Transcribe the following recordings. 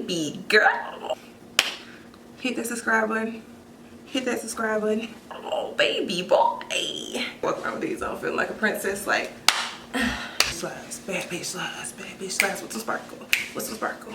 baby girl. Hit that subscribe button. Hit that subscribe button. Oh, baby boy. Walk around with these on feeling like a princess, like slides, bad bitch slides, bad bitch slides with some sparkle. What's some sparkle?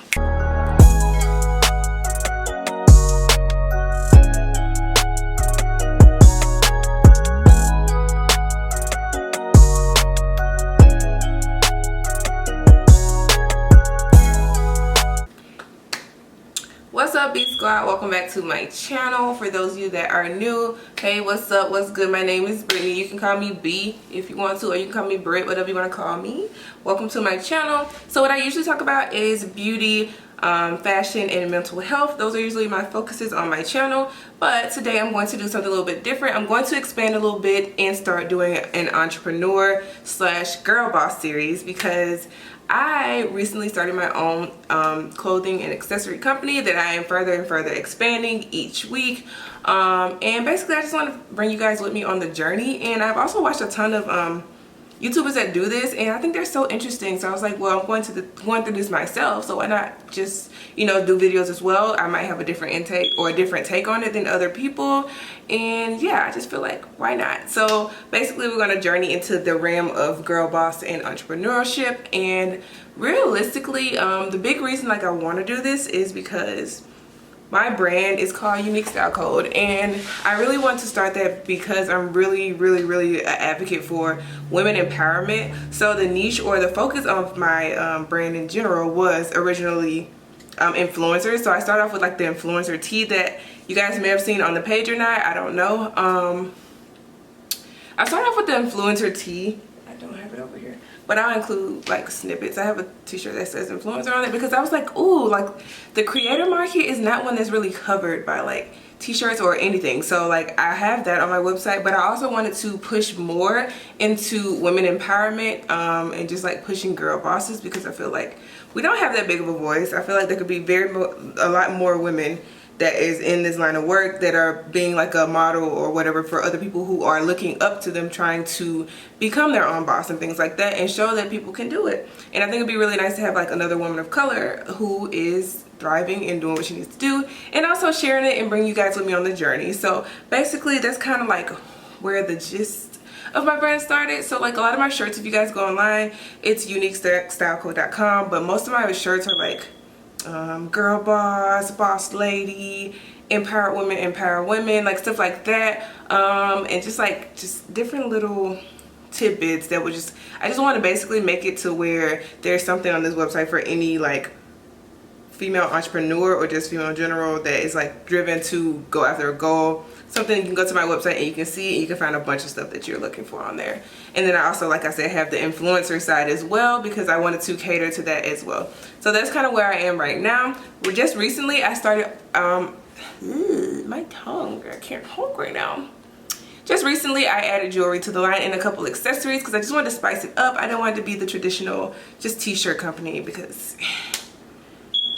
What's up, B Squad? Welcome back to my channel. For those of you that are new, hey, what's up, what's good? My name is Brittany. You can call me B if you want to, or you can call me Britt, whatever you want to call me. Welcome to my channel. So what I usually talk about is beauty, fashion, and mental health. Those are usually my focuses on my channel, but today I'm going to do something a little bit different. I'm going to expand a little bit and start doing an entrepreneur slash girl boss series, because I recently started my own clothing and accessory company that I am further and further expanding each week. And basically I just want to bring you guys with me on the journey. And I've also watched a ton of YouTubers that do this, and I think they're so interesting. So I was like, well, I'm going through this myself, so why not just, you know, do videos as well? I might have a different intake or a different take on it than other people, and yeah, I just feel like, why not? So basically we're going to journey into the realm of girl boss and entrepreneurship. And realistically, the big reason like I want to do this is because my brand is called Unique Style Code, and I really want to start that because I'm really an advocate for women empowerment. So the niche or the focus of my brand in general was originally influencers. So I started off with like the influencer tee that you guys may have seen on the page or not, I don't know. I started off with the influencer tee. I don't have it over here, but I'll include like snippets. I have a t-shirt that says influencer on it because I was like, ooh, like the creator market is not one that's really covered by like t-shirts or anything. So like I have that on my website, but I also wanted to push more into women empowerment and just like pushing girl bosses, because I feel like we don't have that big of a voice. I feel like there could be a lot more women that is in this line of work that are being like a model or whatever for other people who are looking up to them, trying to become their own boss and things like that, and show that people can do it. And I think it'd be really nice to have like another woman of color who is thriving and doing what she needs to do, and also sharing it and bring you guys with me on the journey. So basically that's kind of like where the gist of my brand started. So like a lot of my shirts, if you guys go online, it's uniquestylecode.com, but most of my shirts are like girl boss, boss lady, empowered women, like stuff like that, and just different little tidbits that would I just want to basically make it to where there's something on this website for any like female entrepreneur or just female in general that is like driven to go after a goal. Something you can go to my website and you can see, and you can find a bunch of stuff that you're looking for on there. And then I also, like I said, have the influencer side as well, because I wanted to cater to that as well. So that's kind of where I am right now. Just recently I started my tongue, I can't talk right now. Just recently I added jewelry to the line and a couple accessories because I just wanted to spice it up. I don't want it to be the traditional just t-shirt company, because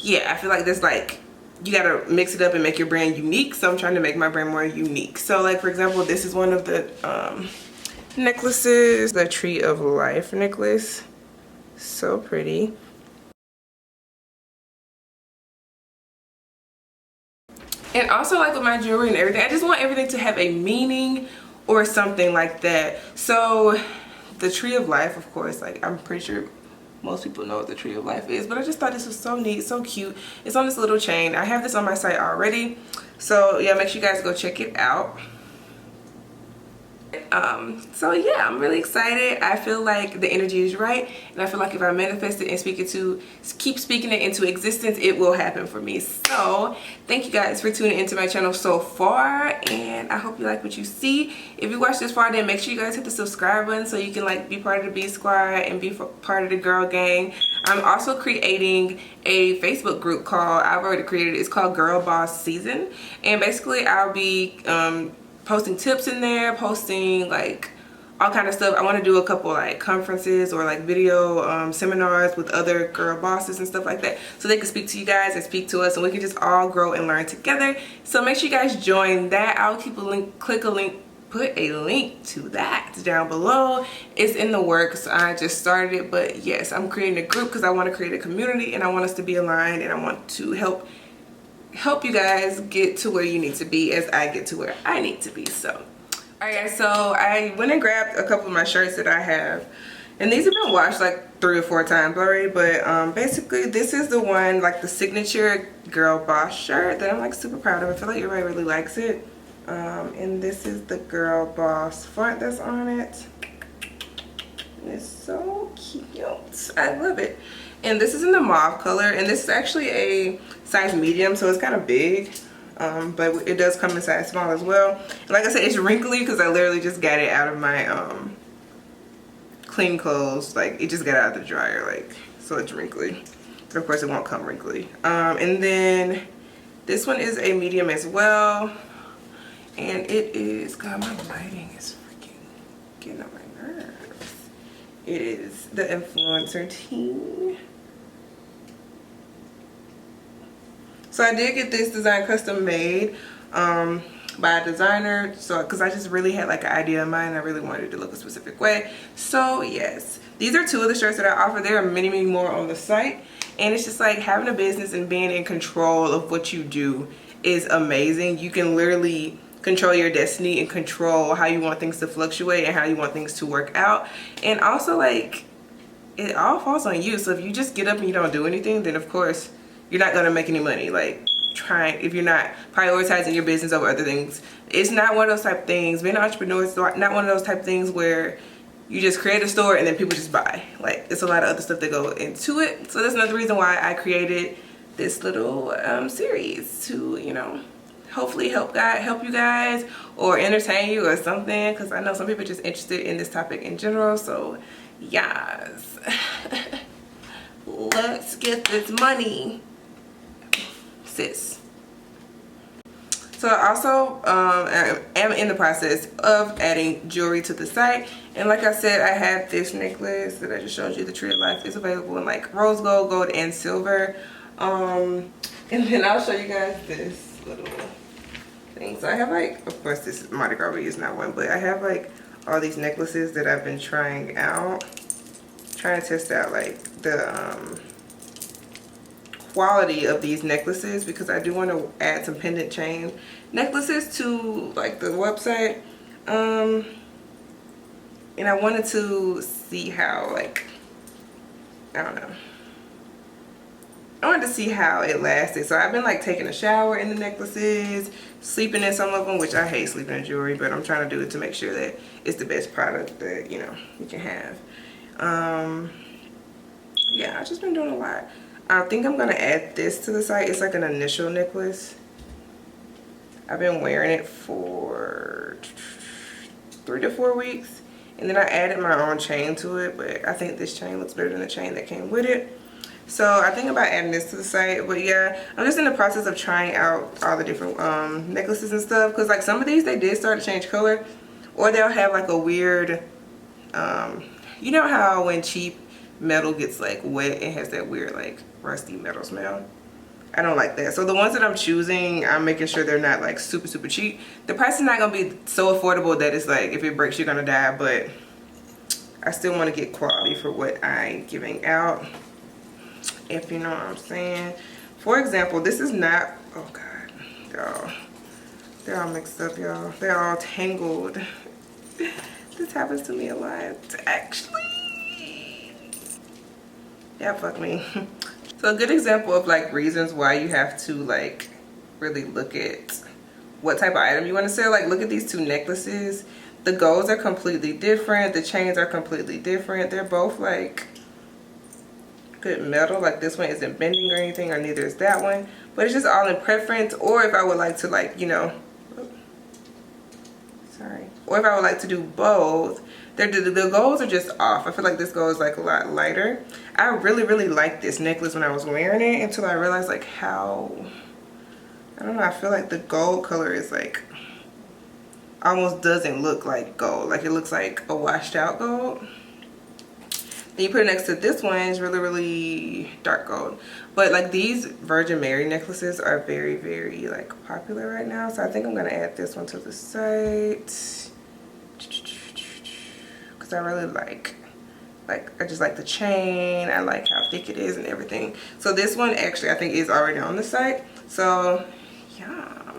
yeah, I feel like there's like, you gotta mix it up and make your brand unique. So I'm trying to make my brand more unique. So like, for example, this is one of the necklaces, the Tree of Life necklace. So pretty. And also like with my jewelry and everything, I just want everything to have a meaning or something like that. So the Tree of Life, of course, like I'm pretty sure most people know what the Tree of Life is, but I just thought this was so neat, so cute. It's on this little chain. I have this on my site already, so yeah, make sure you guys go check it out. So yeah, I'm really excited. I feel like the energy is right, and I feel like if I manifest it and keep speaking it into existence, it will happen for me. So thank you guys for tuning into my channel so far, and I hope you like what you see. If you watched this far, then make sure you guys hit the subscribe button so you can like be part of the B Squad and be part of the girl gang. I'm also creating a Facebook group I've already created. It's called Girl Boss Season, and basically I'll be posting tips in there, posting like all kind of stuff. I want to do a couple like conferences or like video seminars with other girl bosses and stuff like that, so they can speak to you guys and speak to us, and we can just all grow and learn together. So make sure you guys join that. I'll keep a link, click a link put a link to that down below. It's in the works. I just started it, but yes, I'm creating a group because I want to create a community and I want us to be aligned, and I want to help you guys get to where you need to be as I get to where I need to be. So alright guys, so I went and grabbed a couple of my shirts that I have, and these have been washed like 3 or 4 times already, but basically this is the one, like the signature girl boss shirt that I'm like super proud of. I feel like everybody really likes it. And this is the girl boss font that's on it. It's so cute. I love it. And this is in the mauve color, and this is actually a size medium, so it's kind of big, but it does come in size small as well. And like I said, it's wrinkly because I literally just got it out of my clean clothes. Like, it just got out of the dryer, like, so it's wrinkly. But of course it won't come wrinkly. And then this one is a medium as well, and it is, God, my lighting is freaking getting on my nerves. It is the Influencer Tee. So I did get this design custom made by a designer, so because I just really had like an idea in mind. I really wanted it to look a specific way. So yes, these are 2 of the shirts that I offer. There are many more on the site, and it's just like having a business and being in control of what you do is amazing. You can literally control your destiny and control how you want things to fluctuate and how you want things to work out. And also, like, it all falls on you. So if you just get up and you don't do anything, then of course you're not going to make any money. Like, if you're not prioritizing your business over other things, it's not one of those type of things. Being an entrepreneur is not one of those type of things where you just create a store and then people just buy. Like, it's a lot of other stuff that go into it. So that's another reason why I created this little series to, you know, hopefully help you guys or entertain you or something, because I know some people are just interested in this topic in general. So yes, let's get this money, sis. So I also am in the process of adding jewelry to the site, and like I said, I have this necklace that I just showed you. The Tree of Life is available in like rose gold, gold, and silver. And then I'll show you guys this little thing. So I have, like, of course this is Mardi Gras is not one, but I have like all these necklaces that I've been trying out, trying to test out like the quality of these necklaces, because I do want to add some pendant chain necklaces to like the website, and I wanted to see how, like, I don't know, I wanted to see how it lasted. So I've been like taking a shower in the necklaces, sleeping in some of them, which I hate sleeping in jewelry, but I'm trying to do it to make sure that it's the best product that, you know, you can have. Yeah, I've just been doing a lot. I think I'm gonna add this to the site. It's like an initial necklace. I've been wearing it for 3 to 4 weeks, and then I added my own chain to it, but I think this chain looks better than the chain that came with it. So I think about adding this to the site. But yeah, I'm just in the process of trying out all the different necklaces and stuff, because like some of these, they did start to change color, or they'll have like a weird, you know how when cheap metal gets like wet, it has that weird like rusty metal smell. I don't like that. So the ones that I'm choosing, I'm making sure they're not like super cheap. The price is not gonna be so affordable that it's like if it breaks you're gonna die, but I still want to get quality for what I'm giving out, if you know what I'm saying. For example, this is not, oh god, y'all, they're all mixed up, y'all. They're all tangled. This happens to me a lot, actually. Yeah, fuck me. So a good example of like reasons why you have to like really look at what type of item you want to sell. Like, look at these 2 necklaces. The golds are completely different. The chains are completely different. They're both like good metal. Like, this one isn't bending or anything, or neither is that one. But it's just all in preference. Or if I would like to, like, you know, sorry. Or if I would like to do both, the golds are just off. I feel like this gold is like a lot lighter. I really liked this necklace when I was wearing it, until I realized like how, I don't know, I feel like the gold color is like almost doesn't look like gold. Like, it looks like a washed out gold. Then you put it next to this one, it's really dark gold. But like, these Virgin Mary necklaces are very like popular right now, so I think I'm gonna add this one to the site. because I really like I just like the chain. I like how thick it is and everything. So this one actually I think is already on the site. So yeah,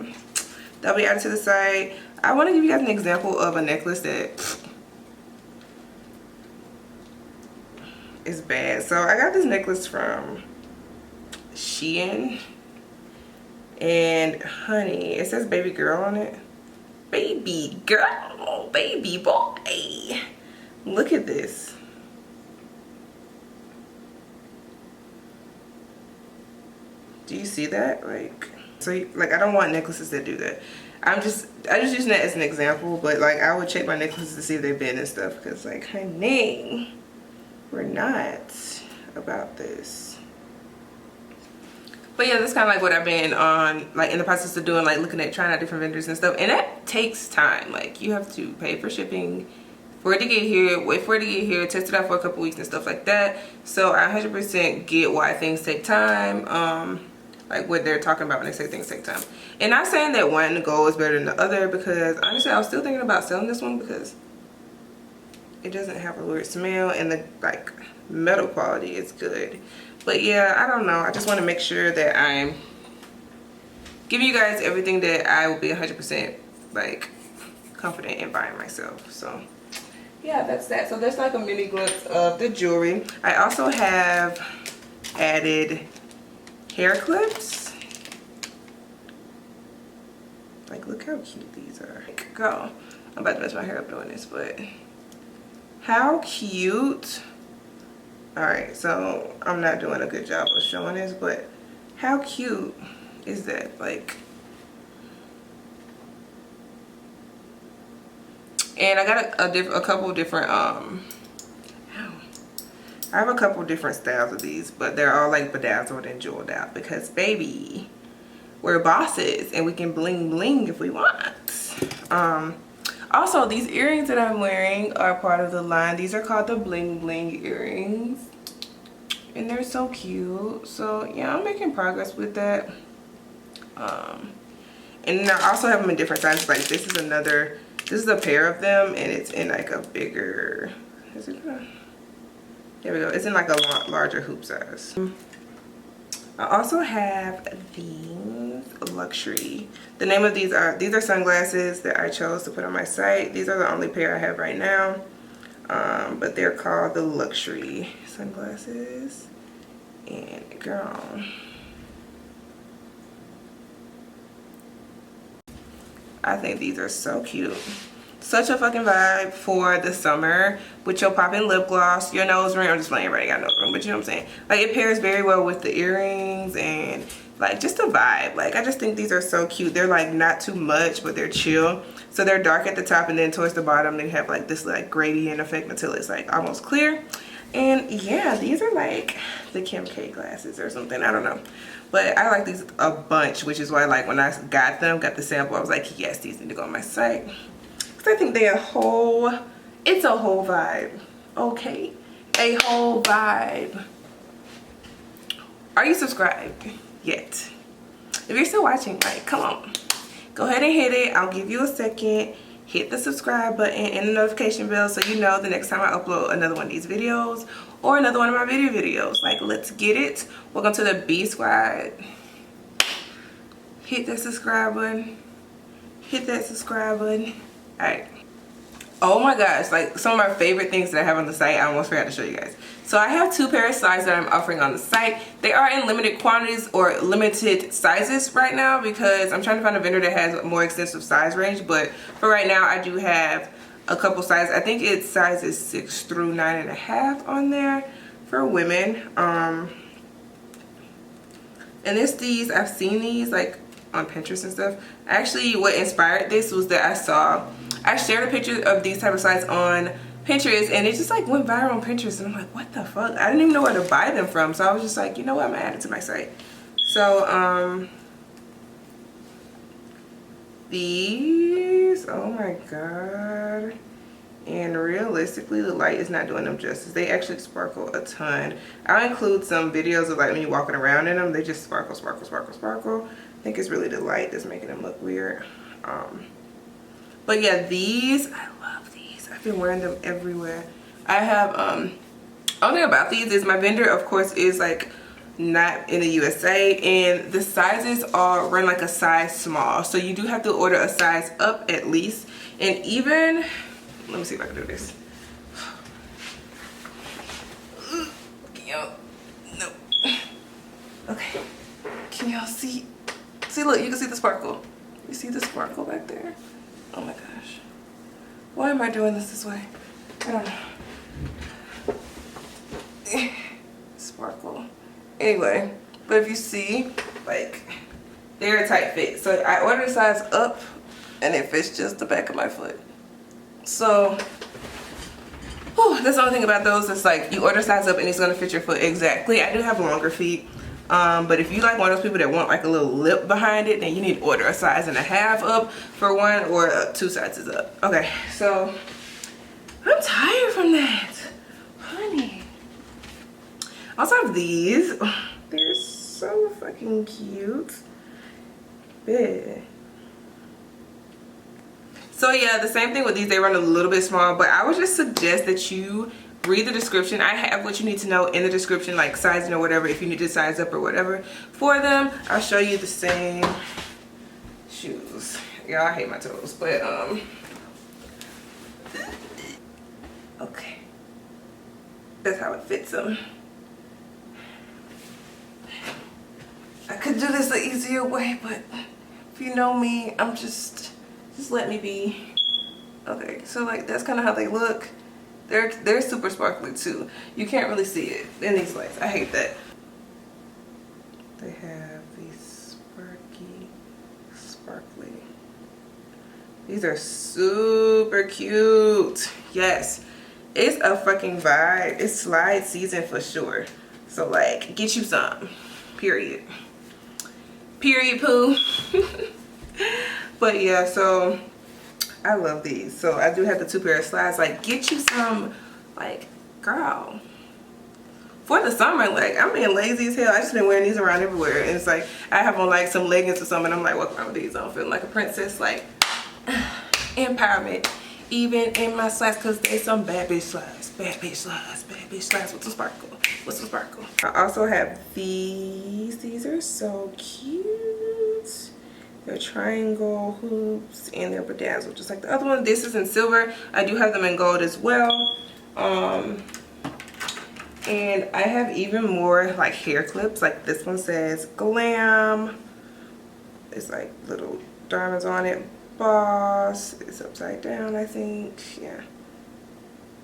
that'll be added to the site. I want to give you guys an example of a necklace that is bad. So I got this necklace from Shein, and honey, it says baby girl on it. Baby girl, baby boy. Look at this. Do you see that? Like, so like I don't want necklaces that do that. I just using that as an example, but like I would check my necklaces to see if they bend and stuff, because like, honey, we're not about this. But yeah, that's kind of like what I've been on, like in the process of doing, like looking at trying out different vendors and stuff, and that takes time. Like you have to pay for shipping for it to get here, wait for it to get here, test it out for a couple weeks and stuff like that. So I 100% get why things take time, like what they're talking about when they say things take time. And not saying that one goal is better than the other, because honestly I was still thinking about selling this one because it doesn't have a weird smell and the like metal quality is good. But yeah, I don't know, I just want to make sure that I'm giving you guys everything that I will be 100% like confident in buying myself. So yeah, that's that. So there's like a mini glimpse of the jewelry. I also have added hair clips. Like look how cute these are. Girl, I'm about to mess my hair up doing this, but how cute. Alright, so I'm not doing a good job of showing this, but how cute is that? Like, and I got a couple different I have a couple different styles of these, but they're all like bedazzled and jeweled out because baby, we're bosses and we can bling bling if we want. Also, these earrings that I'm wearing are part of the line. These are called the bling bling earrings, and they're so cute. So yeah, I'm making progress with that. And I also have them in different sizes. Like this is a pair of them, and it's in like a bigger, there we go, it's in like a larger hoop size. I also have these luxury. The name of these are sunglasses that I chose to put on my site. These are the only pair I have right now, but they're called the luxury sunglasses. And girl, I think these are so cute. Such a fucking vibe for the summer with your popping lip gloss, your nose ring. I'm just playing, right? I got nose ring, but you know what I'm saying? Like it pairs very well with the earrings and like just a vibe. Like I just think these are so cute. They're like not too much, but they're chill. So they're dark at the top, and then towards the bottom they have like this like gradient effect until it's like almost clear. And yeah, these are like the Kim K glasses or something, I don't know. But I like these a bunch, which is why like when I got the sample, I was like, yes, these need to go on my site. I think they're it's a whole vibe, okay? A whole vibe. Are you subscribed yet? If you're still watching, like, come on. Go ahead and hit it. I'll give you a second. Hit the subscribe button and the notification bell so you know the next time I upload another one of these videos or another one of my videos. Like, let's get it. Welcome to the B Squad. Hit that subscribe button. Hit that subscribe button. Alright. Oh my gosh, like some of my favorite things that I have on the site, I almost forgot to show you guys. So I have two pair of slides that I'm offering on the site. They are in limited quantities or limited sizes right now because I'm trying to find a vendor that has a more extensive size range. But for right now, I do have a couple sizes. I think it's sizes 6 through 9.5 on there for women. And it's these, I've seen these like on Pinterest and stuff. Actually, what inspired this was that I shared a picture of these type of slides on Pinterest, and it just like went viral on Pinterest, and I'm like, what the fuck? I didn't even know where to buy them from, so I was just like, you know what, I'm gonna add it to my site. So these, oh my god, and realistically the light is not doing them justice. They actually sparkle a ton. I'll include some videos of like me walking around in them. They just sparkle, sparkle, sparkle, sparkle. I think it's really the light that's making them look weird. But yeah, these, I love these. I've been wearing them everywhere. I have only thing about these is my vendor of course is like not in the USA, and the sizes are run like a size small, so you do have to order a size up at least. And even, let me see if I can do this. No. Okay, can y'all see look, you can see the sparkle. You see the sparkle back there? Oh my gosh, why am I doing this way? I don't know. Sparkle. Anyway, but if you see, like, they're a tight fit. So I ordered a size up and it fits just the back of my foot. So that's the only thing about those. It's like you order a size up and it's gonna fit your foot exactly. I do have longer feet, but if you like one of those people that want like a little lip behind it, then you need to order a size and a half up for one, or 2 sizes up. Okay, so I'm tired from that, honey. I also have these. They're so fucking cute. Yeah. So yeah, the same thing with these. They run a little bit small, but I would just suggest that you read the description. I have what you need to know in the description, like sizing or whatever, if you need to size up or whatever for them. I'll show you the same shoes. Yeah, I hate my toes, but okay. That's how it fits them. I could do this the easier way, but if you know me, I'm just let me be. Okay, so like that's kind of how they look. They're super sparkly too. You can't really see it in these lights. I hate that. They have these sparkly. These are super cute. Yes, it's a fucking vibe. It's slide season for sure. So like, get you some. Period. Period, poo. But yeah, so I love these. So I do have the 2 pair of slides. Like, get you some, like, girl. For the summer, like, I'm being lazy as hell. I just been wearing these around everywhere. And it's like, I have on like some leggings or something. I'm like, walking around with these on, feeling like a princess. Like, empowerment. Even in my slides, because they some bad bitch slides. Bad bitch slides. Bad bitch slides with some sparkle. With some sparkle. I also have these. These are so cute. They're triangle hoops and they're bedazzled just like the other one. This is in silver. I do have them in gold as well. And I have even more like hair clips. Like this one says glam. It's like little diamonds on it. Boss. It's upside down, I think. Yeah.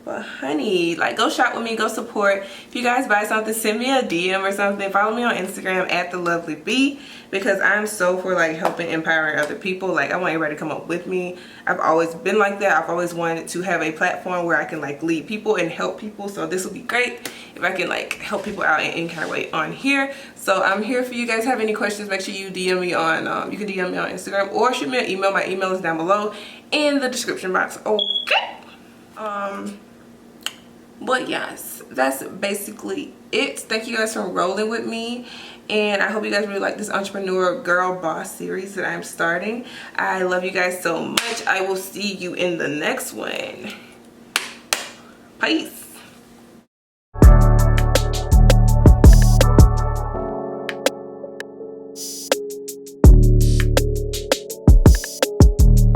But honey, like, go shop with me, go support. If you guys buy something, send me a DM or something. Follow me on Instagram at @thelovelybee, because I'm so for like helping, empowering other people. Like, I want everybody to come up with me. I've always been like that. I've always wanted to have a platform where I can like lead people and help people. So this will be great if I can like help people out in any kind of way on here. So I'm here for you guys. Have any questions, make sure you DM me on you can DM me on Instagram or shoot me an email. My email is down below in the description box. Okay. But yes, that's basically it. Thank you guys for rolling with me, and I hope you guys really like this entrepreneur girl boss series that I'm starting. I love you guys so much. I will see you in the next one. Peace.